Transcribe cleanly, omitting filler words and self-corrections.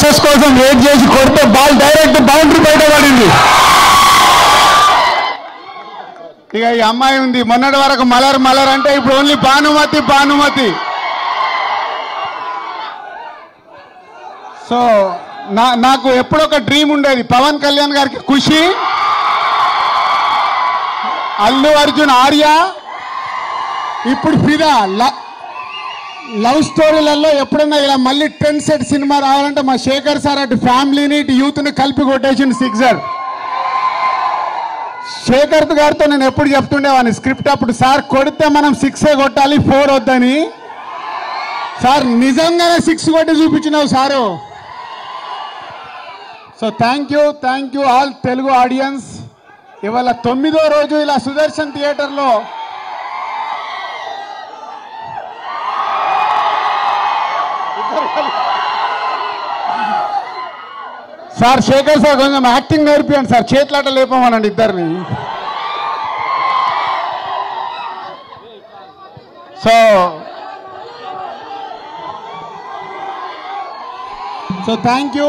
Chances కోసం wait చేసి కొడితే బాల్ డైరెక్ట్ బౌండరీ బయట పడింది. ఇక ఈ అమ్మాయి ఉంది, మొన్నటి వరకు మలర్ మలర్ అంటే ఇప్పుడు ఓన్లీ భానుమతి భానుమతి. సో నాకు ఎప్పుడొక డ్రీమ్ ఉండేది, పవన్ కళ్యాణ్ గారికి ఖుషి, అల్లు అర్జున్ ఆర్య, ఇప్పుడు ఫిదా. లవ్ స్టోరీలలో ఎప్పుడైనా ఇలా మళ్ళీ 10 సెట్ సినిమా రావాలంటే మా శేఖర్ సార్ అటు ఫ్యామిలీని ఇటు యూత్ని కలిపి కొట్టేసిన సిక్సర్. శేఖర్ గారితో నేను ఎప్పుడు చెప్తుండేవాడిని స్క్రిప్ట్ అప్పుడు, సార్ కొడితే మనం 6 కొట్టాలి 4 వద్దని. సార్ నిజంగానే 6 కొట్టి చూపించినావు sir. So thank you all Telugu audience. ఇవాళ 9వ రోజు ఇలా సుదర్శన్ థియేటర్లో సార్ శేఖర్ సార్ కొంచెం యాక్టింగ్ నేర్పియండి సార్, చేతులాట లేపమనండి ఇద్దరిని. So thank you.